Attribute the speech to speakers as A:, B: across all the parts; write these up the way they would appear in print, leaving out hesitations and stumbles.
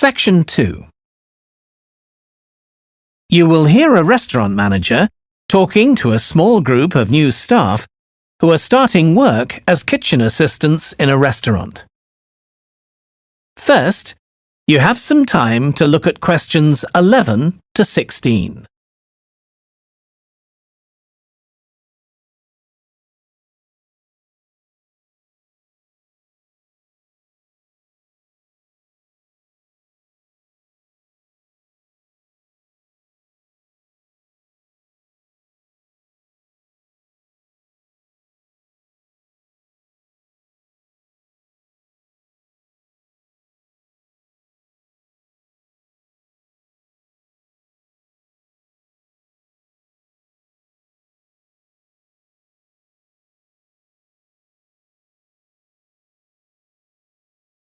A: Section 2. You will hear a restaurant manager talking to a small group of new staff who are starting work as kitchen assistants in a restaurant. First, you have some time to look at questions 11 to 16.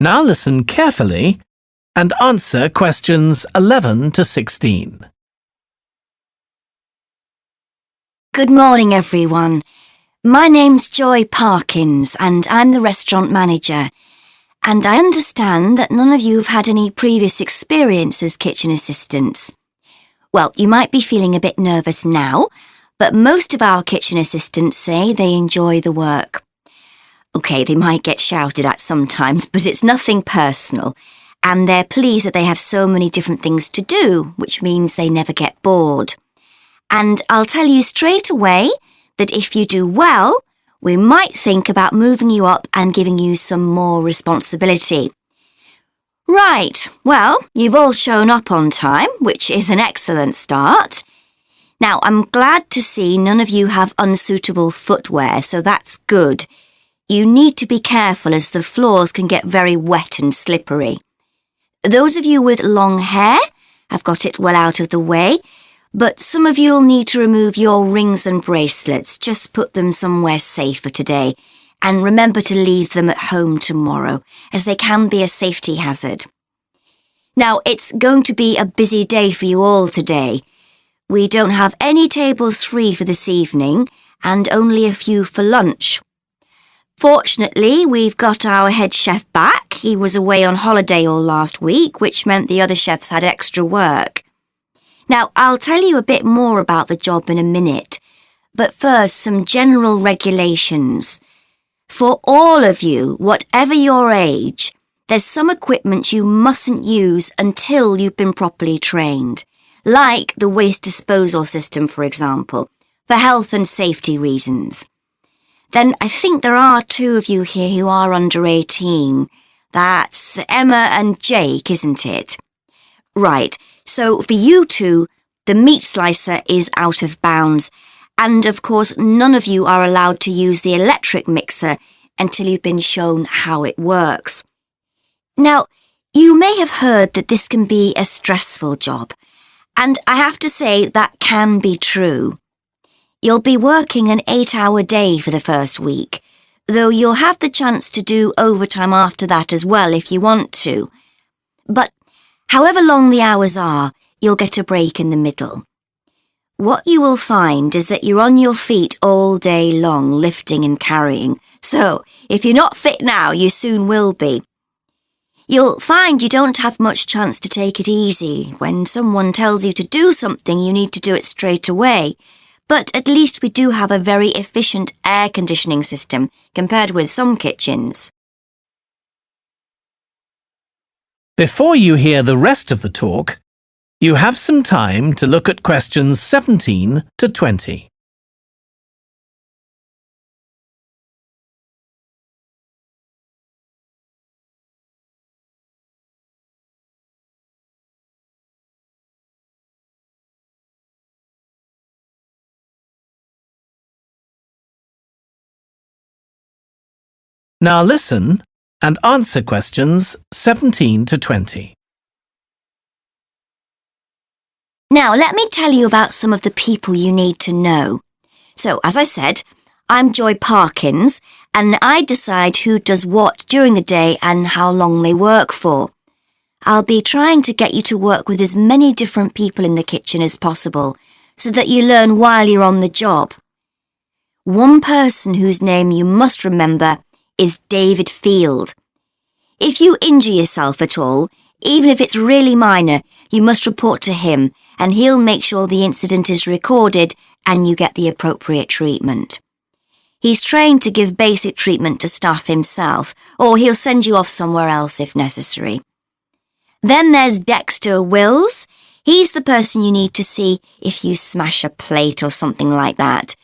A: Now listen carefully and answer questions 11 to 16.
B: Good morning, everyone. My name's Joy Parkins and I'm the restaurant manager. And I understand that none of you have had any previous experience as kitchen assistants. Well, you might be feeling a bit nervous now, but most of our kitchen assistants say they enjoy the work. OK, they might get shouted at sometimes, but it's nothing personal. And they're pleased that they have so many different things to do, which means they never get bored. And I'll tell you straight away that if you do well, we might think about moving you up and giving you some more responsibility. Right, well, you've all shown up on time, which is an excellent start. Now, I'm glad to see none of you have unsuitable footwear, so that's good. You need to be careful as the floors can get very wet and slippery. Those of you with long hair have got it well out of the way, but some of you will need to remove your rings and bracelets. Just put them somewhere safer today, and remember to leave them at home tomorrow, as they can be a safety hazard. Now, it's going to be a busy day for you all today. We don't have any tables free for this evening, and only a few for lunch. Fortunately, we've got our head chef back. He was away on holiday all last week, which meant the other chefs had extra work. Now, I'll tell you a bit more about the job in a minute, but first, some general regulations. For all of you, whatever your age, there's some equipment you mustn't use until you've been properly trained, like the waste disposal system, for example, for health and safety reasons. Then I think there are two of you here who are under 18. That's Emma and Jake, isn't it? Right, so for you two, the meat slicer is out of bounds. And of course, none of you are allowed to use the electric mixer until you've been shown how it works. Now, you may have heard that this can be a stressful job. And I have to say that can be true. You'll be working an 8-hour day for the first week, though you'll have the chance to do overtime after that as well if you want to. But however long the hours are, you'll get a break in the middle. What you will find is that you're on your feet all day long, lifting and carrying. So if you're not fit now, you soon will be. You'll find you don't have much chance to take it easy. When someone tells you to do something, you need to do it straight away. But at least we do have a very efficient air conditioning system compared with some kitchens.
A: Before you hear the rest of the talk, you have some time to look at questions 17 to 20. Now listen and answer questions 17 to 20.
B: Now, let me tell you about some of the people you need to know. So, as I said, I'm Joy Parkins, and I decide who does what during the day and how long they work for. I'll be trying to get you to work with as many different people in the kitchen as possible, so that you learn while you're on the job. One person whose name you must remember is David Field. If you injure yourself at all, Even if it's really minor, you must report to him and he'll make sure the incident is recorded and you get the appropriate treatment. He's trained to give basic treatment to staff himself, or he'll send you off somewhere else if necessary. Then there's Dexter Wills. He's the person you need to see if you smash a plate or something like that.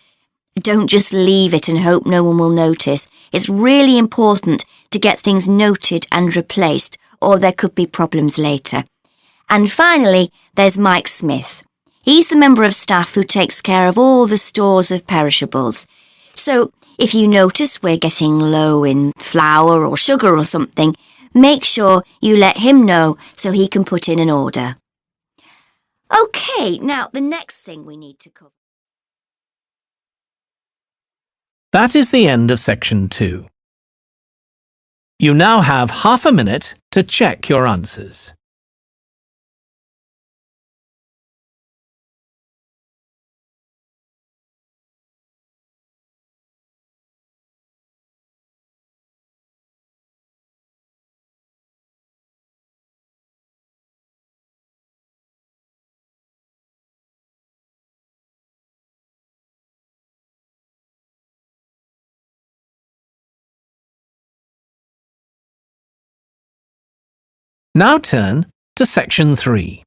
B: Don't just leave it and hope no one will notice. It's really important to get things noted and replaced, or there could be problems later. And finally, there's Mike Smith. He's the member of staff who takes care of all the stores of perishables. So, if you notice we're getting low in flour or sugar or something, make sure you let him know so he can put in an order. OK, now the next thing we need to cover.
A: That is the end of section 2. You now have half a minute to check your answers. Now turn to section 3.